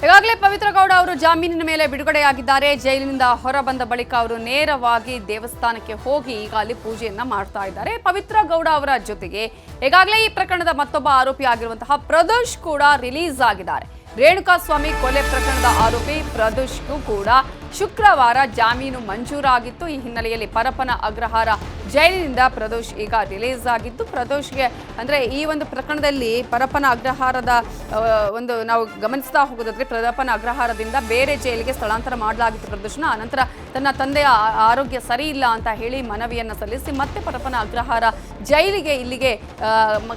ಈಗಾಗಲೇ ಪವಿತ್ರ ಗೌಡ ಅವರು ಜಾಮೀನಿನ ಮೇಲೆ ಬಿಡುಗಡೆಯಾಗಿದ್ದಾರೆ. ಜೈಲಿನಿಂದ ಹೊರಬಂದ ಬಳಿಕ ಅವರು ನೇರವಾಗಿ ದೇವಸ್ಥಾನಕ್ಕೆ ಹೋಗಿ ಈಗ ಅಲ್ಲಿ ಪೂಜೆಯನ್ನ ಮಾಡ್ತಾ ಇದ್ದಾರೆ. ಪವಿತ್ರ ಗೌಡ ಅವರ ಜೊತೆಗೆ ಈಗಾಗಲೇ ಈ ಪ್ರಕರಣದ ಮತ್ತೊಬ್ಬ ಆರೋಪಿ ಆಗಿರುವಂತಹ ಪ್ರದೋಷ್ ಕೂಡ ರಿಲೀಸ್ ಆಗಿದ್ದಾರೆ. ರೇಣುಕಾಸ್ವಾಮಿ ಕೊಲೆ ಪ್ರಕರಣದ ಆರೋಪಿ ಪ್ರದೋಷ್ಗೂ ಕೂಡ ಶುಕ್ರವಾರ ಜಾಮೀನು ಮಂಜೂರಾಗಿತ್ತು. ಈ ಹಿನ್ನೆಲೆಯಲ್ಲಿ ಪರಪ್ಪನ ಅಗ್ರಹಾರ ಜೈಲಿನಿಂದ ಪ್ರದೋಷ್ ಈಗ ರಿಲೀಸ್ ಆಗಿದ್ದು, ಪ್ರದೋಷ್ಗೆ ಅಂದರೆ ಈ ಒಂದು ಪ್ರಕರಣದಲ್ಲಿ ಪರಪ್ಪನ ಅಗ್ರಹಾರದ ಒಂದು ನಾವು ಗಮನಿಸ್ತಾ ಹೋಗೋದಾದ್ರೆ ಪರಪ್ಪನ ಅಗ್ರಹಾರದಿಂದ ಬೇರೆ ಜೈಲಿಗೆ ಸ್ಥಳಾಂತರ ಮಾಡಲಾಗಿತ್ತು ಪ್ರದೋಷ್ನ. ಅನಂತರ ತನ್ನ ತಂದೆಯ ಆರೋಗ್ಯ ಸರಿ ಇಲ್ಲ ಅಂತ ಹೇಳಿ ಮನವಿಯನ್ನು ಸಲ್ಲಿಸಿ ಮತ್ತೆ ಪರಪ್ಪನ ಅಗ್ರಹಾರ ಜೈಲಿಗೆ ಇಲ್ಲಿಗೆ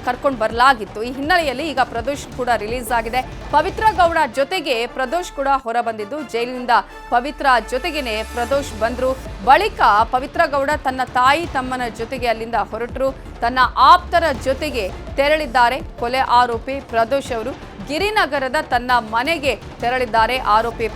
ಕರ್ಕೊಂಡು ಬರಲಾಗಿತ್ತು. ಈ ಹಿನ್ನೆಲೆಯಲ್ಲಿ ಈಗ ಪ್ರದೋಷ್ ಕೂಡ ರಿಲೀಸ್ ಆಗಿದೆ. ಪವಿತ್ರ ಗೌಡ ಜೊತೆಗೆ ಪ್ರದೋಷ್ ಕೂಡ ಹೊರ ಬಂದಿದ್ದು, ಜೈಲಿನಿಂದ ಪವಿತ್ರ ಜೊತೆಗೇನೆ ಪ್ರದೋಷ್ ಬಂದ್ರು. ಬಳಿಕ ಪವಿತ್ರ ಗೌಡ ತನ್ನ ತಾಯಿ ತಮ್ಮನ ಜೊತೆಗೆ ಅಲ್ಲಿಂದ ಹೊರಟರು. ತನ್ನ ಆಪ್ತರ ಜೊತೆಗೆ ತೆರಳಿದ್ದಾರೆ. ಕೊಲೆ ಆರೋಪಿ ಪ್ರದೋಷ್ ಅವರು ಗಿರಿನಗರದ ತನ್ನ ಮನೆಗೆ ತೆರಳಿದ್ದಾರೆ. ಆರೋಪಿ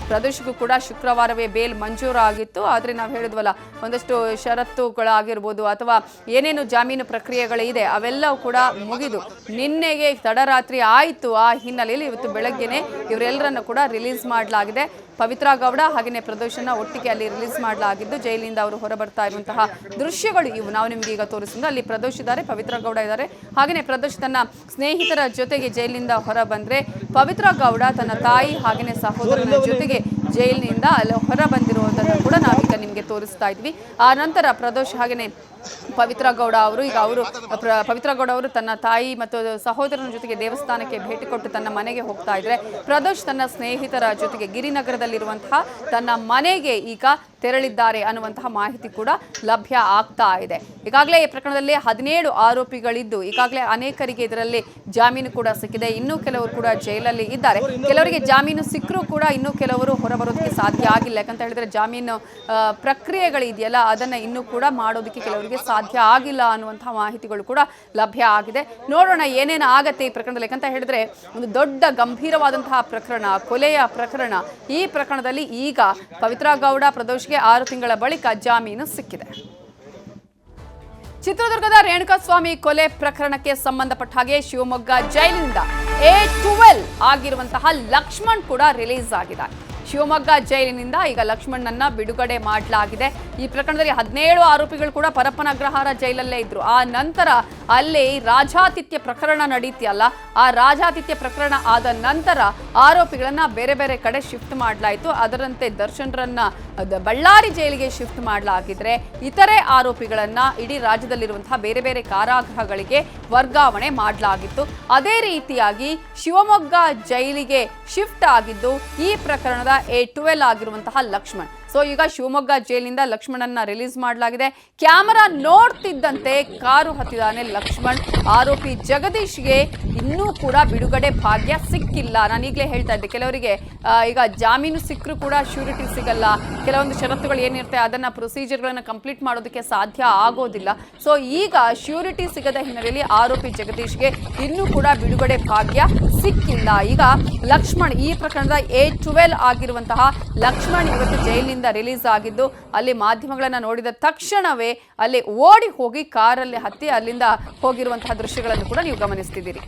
ಪ್ರದೋಷ್ಗೂ ಕೂಡ ಶುಕ್ರವಾರವೇ ಬೇಲ್ ಮಂಜೂರಾಗಿತ್ತು. ಆದರೆ ನಾವು ಹೇಳಿದ್ವಲ್ಲ, ಒಂದಷ್ಟು ಷರತ್ತುಗಳಾಗಿರ್ಬೋದು ಅಥವಾ ಏನೇನು ಜಾಮೀನು ಪ್ರಕ್ರಿಯೆಗಳಿದೆ ಅವೆಲ್ಲವೂ ಕೂಡ ಮುಗಿದು ನಿನ್ನೆಗೆ ತಡರಾತ್ರಿ ಆಯಿತು. ಆ ಹಿನ್ನೆಲೆಯಲ್ಲಿ ಇವತ್ತು ಬೆಳಗ್ಗೆನೆ ಇವರೆಲ್ಲರನ್ನು ಕೂಡ ರಿಲೀಸ್ ಮಾಡಲಾಗಿದೆ. ಪವಿತ್ರ ಗೌಡ ಹಾಗೆಯೇ ಪ್ರದೋಷನ್ನ ಒಟ್ಟಿಗೆ ಅಲ್ಲಿ ರಿಲೀಸ್ ಮಾಡಲಾಗಿದ್ದು, ಜೈಲಿನಿಂದ ಅವರು ಹೊರಬರ್ತಾ ಇರುವಂತಹ ದೃಶ್ಯಗಳು ಇವು ನಾವು ನಿಮಗೆ ಈಗ ತೋರಿಸಿದ್ದು. ಅಲ್ಲಿ ಪ್ರದೋಷ್ ಇದ್ದಾರೆ, ಪವಿತ್ರ ಗೌಡ ಇದ್ದಾರೆ. ಹಾಗೆಯೇ ಪ್ರದೋಷ್ ತನ್ನ ಸ್ನೇಹಿತರ ಜೊತೆಗೆ ಜೈಲಿನಿಂದ ಹೊರ ಬಂದ್ರೆ, ಪವಿತ್ರ ಗೌಡ ತನ್ನ ತಾಯಿ ಹಾಗೆಯೇ ಸಹೋದರನ ಜೊತೆಗೆ ಜೈಲಿನಿಂದ ಅಲ್ಲಿ ಹೊರ ಬಂದಿರುವುದನ್ನು ಕೂಡ ನಾವೀಗ ನಿಮಗೆ ತೋರಿಸ್ತಾ ಇದ್ವಿ. ಆ ನಂತರ ಪ್ರದೋಷ್ ಹಾಗೆಯೇ ಪವಿತ್ರ ಗೌಡ ಅವರು ಪವಿತ್ರ ಗೌಡ ಅವರು ತನ್ನ ತಾಯಿ ಮತ್ತು ಸಹೋದರನ ಜೊತೆಗೆ ದೇವಸ್ಥಾನಕ್ಕೆ ಭೇಟಿ ಕೊಟ್ಟು ತನ್ನ ಮನೆಗೆ ಹೋಗ್ತಾ ಇದ್ರೆ, ಪ್ರದೋಷ್ ತನ್ನ ಸ್ನೇಹಿತರ ಜೊತೆಗೆ ಗಿರಿನಗರದಲ್ಲಿರುವಂತಹ ತನ್ನ ಮನೆಗೆ ಈಗ ತೆರಳಿದ್ದಾರೆ ಅನ್ನುವಂತಹ ಮಾಹಿತಿ ಕೂಡ ಲಭ್ಯ ಆಗ್ತಾ ಇದೆ. ಈಗಾಗಲೇ ಈ ಪ್ರಕರಣದಲ್ಲಿ 17 ಆರೋಪಿಗಳಿದ್ದು ಈಗಾಗಲೇ ಅನೇಕರಿಗೆ ಇದರಲ್ಲಿ ಜಾಮೀನು ಕೂಡ ಸಿಕ್ಕಿದೆ. ಇನ್ನೂ ಕೆಲವರು ಕೂಡ ಜೈಲಲ್ಲಿ ಇದ್ದಾರೆ. ಕೆಲವರಿಗೆ ಜಾಮೀನು ಸಿಕ್ಕರೂ ಕೂಡ ಇನ್ನೂ ಕೆಲವರು ಹೊರಬರೋದಕ್ಕೆ ಸಾಧ್ಯ ಆಗಿಲ್ಲ. ಯಾಕಂತ ಹೇಳಿದ್ರೆ ಜಾಮೀನು ಪ್ರಕ್ರಿಯೆಗಳಿದೆಯಲ್ಲ ಅದನ್ನ ಇನ್ನೂ ಕೂಡ ಮಾಡೋದಕ್ಕೆ ಕೆಲವರಿಗೆ ಸಾಧ್ಯ ಆಗಿಲ್ಲ ಅನ್ನುವಂತಹ ಮಾಹಿತಿಗಳು ಕೂಡ ಲಭ್ಯ ಆಗಿದೆ. ನೋಡೋಣ ಏನೇನು ಆಗತ್ತೆ ಈ ಪ್ರಕರಣದಲ್ಲಿ. ಯಾಕಂತ ಹೇಳಿದ್ರೆ ಒಂದು ದೊಡ್ಡ ಗಂಭೀರವಾದಂತಹ ಪ್ರಕರಣ, ಕೊಲೆಯ ಪ್ರಕರಣ. ಈ ಪ್ರಕರಣದಲ್ಲಿ ಈಗ ಪವಿತ್ರ ಗೌಡ ಪ್ರದೋಷ್ಗೆ 6 ತಿಂಗಳ ಬಳಿಕ ಜಾಮೀನು ಸಿಕ್ಕಿದೆ. ಚಿತ್ರದುರ್ಗದ ರೇಣುಕಾಸ್ವಾಮಿ ಕೊಲೆ ಪ್ರಕರಣಕ್ಕೆ ಸಂಬಂಧಪಟ್ಟ ಹಾಗೆ ಶಿವಮೊಗ್ಗ ಜೈಲಿನಿಂದ A12 ಆಗಿರುವಂತಹ ಲಕ್ಷ್ಮಣ್ ಕೂಡ ರಿಲೀಸ್ ಆಗಿದ್ದಾರೆ. ಶಿವಮೊಗ್ಗ ಜೈಲಿನಿಂದ ಈಗ ಲಕ್ಷ್ಮಣ್ಣನ್ನ ಬಿಡುಗಡೆ ಮಾಡಲಾಗಿದೆ. ಈ ಪ್ರಕರಣದಲ್ಲಿ 17 ಆರೋಪಿಗಳು ಕೂಡ ಪರಪ್ಪನ ಅಗ್ರಹಾರ ಜೈಲಲ್ಲೇ ಇದ್ರು. ಆ ನಂತರ ಅಲ್ಲಿ ರಾಜಾತಿಥ್ಯ ಪ್ರಕರಣ ನಡೀತಿಯಲ್ಲ, ಆ ರಾಜಾತಿಥ್ಯ ಪ್ರಕರಣ ಆದ ನಂತರ ಆರೋಪಿಗಳನ್ನ ಬೇರೆ ಬೇರೆ ಕಡೆ ಶಿಫ್ಟ್ ಮಾಡಲಾಯಿತು. ಅದರಂತೆ ದರ್ಶನ್ರನ್ನ ಬಳ್ಳಾರಿ ಜೈಲಿಗೆ ಶಿಫ್ಟ್ ಮಾಡಲಾಗಿದ್ರೆ, ಇತರೆ ಆರೋಪಿಗಳನ್ನ ಇಡೀ ರಾಜ್ಯದಲ್ಲಿರುವಂತಹ ಬೇರೆ ಬೇರೆ ಕಾರಾಗೃಹಗಳಿಗೆ ವರ್ಗಾವಣೆ ಮಾಡಲಾಗಿತ್ತು. ಅದೇ ರೀತಿಯಾಗಿ ಶಿವಮೊಗ್ಗ ಜೈಲಿಗೆ ಶಿಫ್ಟ್ ಆಗಿದ್ದು ಈ ಪ್ರಕರಣದ A12 ಆಗಿರುವಂತಹ ಲಕ್ಷ್ಮಣ್. ಸೊ ಈಗ ಶಿವಮೊಗ್ಗ ಜೈಲಿನಿಂದ ಲಕ್ಷ್ಮಣನ್ನ ರಿಲೀಸ್ ಮಾಡಲಾಗಿದೆ. ಕ್ಯಾಮೆರಾ ನೋಡ್ತಿದ್ದಂತೆ ಕಾರು ಹತ್ತಿದಾನೆ ಲಕ್ಷ್ಮಣ್. ಆರೋಪಿ ಜಗದೀಶ್ಗೆ ಇನ್ನೂ ಕೂಡ ಬಿಡುಗಡೆ ಭಾಗ್ಯ ಸಿಕ್ಕಿಲ್ಲ. ನಾನು ಈಗಲೇ ಹೇಳ್ತಾ ಇದ್ದೆ, ಕೆಲವರಿಗೆ ಈಗ ಜಾಮೀನು ಸಿಕ್ಕರೂ ಕೂಡ ಶ್ಯೂರಿಟಿ ಸಿಗಲ್ಲ. ಕೆಲವೊಂದು ಷರತ್ತುಗಳು ಏನಿರುತ್ತೆ ಅದನ್ನ ಪ್ರೊಸೀಜರ್ಗಳನ್ನು ಕಂಪ್ಲೀಟ್ ಮಾಡೋದಕ್ಕೆ ಸಾಧ್ಯ ಆಗೋದಿಲ್ಲ. ಸೊ ಈಗ ಶ್ಯೂರಿಟಿ ಸಿಗದ ಹಿನ್ನೆಲೆಯಲ್ಲಿ ಆರೋಪಿ ಜಗದೀಶ್ಗೆ ಇನ್ನೂ ಕೂಡ ಬಿಡುಗಡೆ ಭಾಗ್ಯ ಸಿಕ್ಕಿಲ್ಲ. ಈಗ ಲಕ್ಷ್ಮಣ್, ಈ ಪ್ರಕರಣದ A12 ಆಗಿರುವಂತಹ ಲಕ್ಷ್ಮಣ್ ಇವತ್ತು ಜೈಲಿನಿಂದ ರಿಲೀಸ್ ಆಗಿದ್ದು, ಅಲ್ಲಿ ಮಾಧ್ಯಮಗಳನ್ನ ನೋಡಿದ ತಕ್ಷಣವೇ ಅಲ್ಲಿ ಓಡಿ ಹೋಗಿ ಕಾರಲ್ಲಿ ಹತ್ತಿ ಅಲ್ಲಿಂದ ಹೋಗಿರುವಂತಹ ದೃಶ್ಯಗಳನ್ನು ಕೂಡ ನೀವು ಗಮನಿಸ್ತಿದ್ದೀರಿ.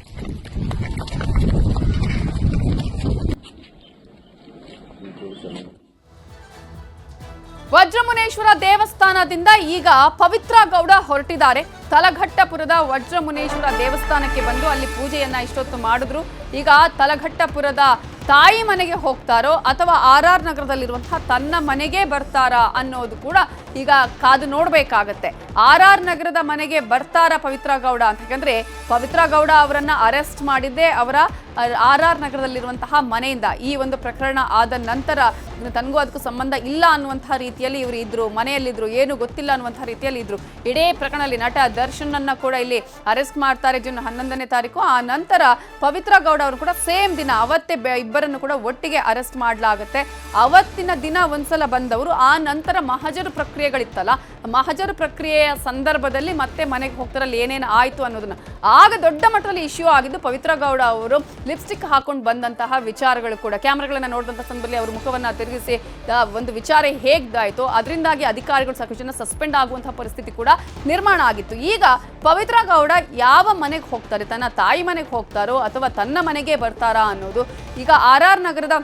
ವಜ್ರಮುನೇಶ್ವರ ದೇವಸ್ಥಾನದಿಂದ ಈಗ ಪವಿತ್ರ ಗೌಡ ಹೊರಟಿದ್ದಾರೆ. ತಲಘಟ್ಟಪುರದ ವಜ್ರಮುನೇಶ್ವರ ದೇವಸ್ಥಾನಕ್ಕೆ ಬಂದು ಅಲ್ಲಿ ಪೂಜೆಯನ್ನ ಇಷ್ಟೊತ್ತು ಮಾಡಿದ್ರು. ಈಗ ತಲಘಟ್ಟಪುರದ ತಾಯಿ ಮನೆಗೆ ಹೋಗ್ತಾರೋ ಅಥವಾ RR ನಗರದಲ್ಲಿರುವಂತಹ ತನ್ನ ಮನೆಗೆ ಬರ್ತಾರಾ ಅನ್ನೋದು ಕೂಡ ಈಗ ಕಾದು ನೋಡ್ಬೇಕಾಗತ್ತೆ. RR ನಗರದ ಮನೆಗೆ ಬರ್ತಾರಾ ಪವಿತ್ರ ಗೌಡ ಅಂತ? ಯಾಕಂದ್ರೆ ಪವಿತ್ರ ಗೌಡ ಅವರನ್ನ ಅರೆಸ್ಟ್ ಮಾಡಿದ್ದೆ ಅವರ RR ನಗರದಲ್ಲಿರುವಂತಹ ಮನೆಯಿಂದ. ಈ ಒಂದು ಪ್ರಕರಣ ಆದ ನಂತರ ತನಗೂ ಅದಕ್ಕೂ ಸಂಬಂಧ ಇಲ್ಲ ಅನ್ನುವಂತಹ ರೀತಿಯಲ್ಲಿ ಇವರು ಇದ್ರು, ಮನೆಯಲ್ಲಿದ್ರು, ಏನು ಗೊತ್ತಿಲ್ಲ ಅನ್ನುವಂತಹ ರೀತಿಯಲ್ಲಿ ಇದ್ರು. ಇಡೀ ಪ್ರಕರಣದಲ್ಲಿ ನಟ ದರ್ಶನ್ ಅನ್ನ ಕೂಡ ಇಲ್ಲಿ ಅರೆಸ್ಟ್ ಮಾಡ್ತಾರೆ ಜೂನ್ 11ನೇ ತಾರೀಕು. ಆ ನಂತರ ಪವಿತ್ರ ಗೌಡ ಅವರು ಕೂಡ ಸೇಮ್ ದಿನ ಅವತ್ತೇ ಇಬ್ಬರನ್ನು ಕೂಡ ಒಟ್ಟಿಗೆ ಅರೆಸ್ಟ್ ಮಾಡಲಾಗುತ್ತೆ. ಅವತ್ತಿನ ದಿನ ಒಂದ್ಸಲ ಬಂದವರು, ಆ ನಂತರ ಮಹಜರು ಪ್ರಕ್ರಿಯೆ ಪ್ರಕ್ರಿಯೆಗಳಿತ್ತಲ್ಲ, ಮಹಜರು ಪ್ರಕ್ರಿಯೆಯ ಸಂದರ್ಭದಲ್ಲಿ ಮತ್ತೆ ಮನೆಗೆ ಹೋಗ್ತಾರಲ್ಲಿ ಏನೇನು ಆಯಿತು ಅನ್ನೋದನ್ನ ಆಗ ದೊಡ್ಡ ಮಟ್ಟದಲ್ಲಿ ಇಶ್ಯೂ ಆಗಿದ್ದು ಪವಿತ್ರ ಗೌಡ ಅವರು ಲಿಪ್ಸ್ಟಿಕ್ ಹಾಕೊಂಡು ಬಂದಂತಹ ವಿಚಾರಗಳು ಕೂಡ. ಕ್ಯಾಮ್ರಾಗಳನ್ನ ನೋಡಿದಂಥ ಸಂದರ್ಭದಲ್ಲಿ ಅವರು ಮುಖವನ್ನು ತಿರುಗಿಸಿ ಒಂದು ವಿಚಾರ ಹೇಗಾಯಿತು, ಅದರಿಂದಾಗಿ ಅಧಿಕಾರಿಗಳು ಸಾಕಷ್ಟು ಜನ ಸಸ್ಪೆಂಡ್ ಆಗುವಂತಹ ಪರಿಸ್ಥಿತಿ ಕೂಡ ನಿರ್ಮಾಣ ಆಗಿತ್ತು. ಈಗ ಪವಿತ್ರ ಗೌಡ ಯಾವ ಮನೆಗೆ ಹೋಗ್ತಾರೆ, ತನ್ನ ತಾಯಿ ಮನೆಗೆ ಹೋಗ್ತಾರೋ ಅಥವಾ ತನ್ನ ಮನೆಗೆ ಬರ್ತಾರಾ ಅನ್ನೋದು ಈಗ RR ನಗರದ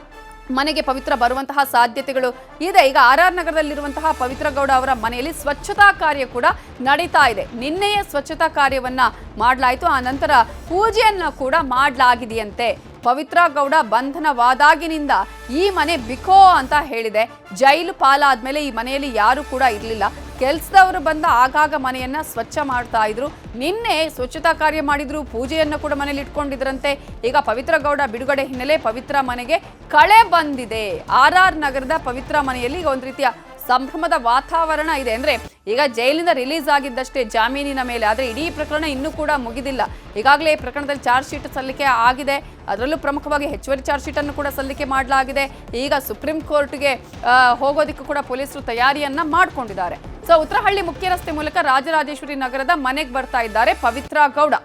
ಮನೆಗೆ ಪವಿತ್ರ ಬರುವಂತಹ ಸಾಧ್ಯತೆಗಳು ಇದೆ. ಈಗ RR ನಗರದಲ್ಲಿರುವಂತಹ ಪವಿತ್ರ ಗೌಡ ಅವರ ಮನೆಯಲ್ಲಿ ಸ್ವಚ್ಛತಾ ಕಾರ್ಯ ಕೂಡ ನಡೀತಾ ಇದೆ. ನಿನ್ನೆಯೇ ಸ್ವಚ್ಛತಾ ಕಾರ್ಯವನ್ನ ಮಾಡಲಾಯಿತು, ಆ ನಂತರ ಪೂಜೆಯನ್ನ ಕೂಡ ಮಾಡಲಾಗಿದೆಯಂತೆ. ಪವಿತ್ರ ಗೌಡ ಬಂಧನವಾದಾಗಿನಿಂದ ಈ ಮನೆ ಬಿಕೋ ಅಂತ ಹೇಳಿದೆ. ಜೈಲು ಪಾಲಾದ್ಮೇಲೆ ಈ ಮನೆಯಲ್ಲಿ ಯಾರು ಕೂಡ ಇರಲಿಲ್ಲ. ಕೆಲಸದವರು ಬಂದ ಆಗಾಗ ಮನೆಯನ್ನ ಸ್ವಚ್ಛ ಮಾಡ್ತಾ ಇದ್ರು. ನಿನ್ನೆ ಸ್ವಚ್ಛತಾ ಕಾರ್ಯ ಮಾಡಿದ್ರು, ಪೂಜೆಯನ್ನು ಕೂಡ ಮನೇಲಿ ಇಟ್ಕೊಂಡಿದ್ರಂತೆ. ಈಗ ಪವಿತ್ರ ಗೌಡ ಬಿಡುಗಡೆ ಹಿನ್ನೆಲೆ ಪವಿತ್ರ ಮನೆಗೆ ಕಳೆ ಬಂದಿದೆ. RR ನಗರದ ಪವಿತ್ರ ಮನೆಯಲ್ಲಿ ಈಗ ಒಂದು ರೀತಿಯ ಸಂಭ್ರಮದ ವಾತಾವರಣ ಇದೆ. ಅಂದ್ರೆ ಈಗ ಜೈಲಿನಿಂದ ರಿಲೀಸ್ ಆಗಿದ್ದಷ್ಟೇ ಜಾಮೀನಿನ ಮೇಲೆ, ಆದರೆ ಇಡೀ ಪ್ರಕರಣ ಇನ್ನೂ ಕೂಡ ಮುಗಿದಿಲ್ಲ. ಈಗಾಗಲೇ ಈ ಪ್ರಕರಣದಲ್ಲಿ ಚಾರ್ಜ್ ಶೀಟ್ ಸಲ್ಲಿಕೆ ಆಗಿದೆ. ಅದರಲ್ಲೂ ಪ್ರಮುಖವಾಗಿ ಹೆಚ್ಚುವರಿ ಚಾರ್ಜ್ ಶೀಟ್ ಅನ್ನು ಕೂಡ ಸಲ್ಲಿಕೆ ಮಾಡಲಾಗಿದೆ. ಈಗ ಸುಪ್ರೀಂ ಕೋರ್ಟ್ಗೆ ಹೋಗೋದಕ್ಕೂ ಕೂಡ ಪೊಲೀಸರು ತಯಾರಿಯನ್ನ ಮಾಡ್ಕೊಂಡಿದ್ದಾರೆ. ಸೊ ಉತ್ತರಹಳ್ಳಿ ಮುಖ್ಯ ರಸ್ತೆ ಮೂಲಕ ರಾಜರಾಜೇಶ್ವರಿ ನಗರದ ಮನೆಗೆ ಬರ್ತಾ ಇದ್ದಾರೆ ಪವಿತ್ರ ಗೌಡ.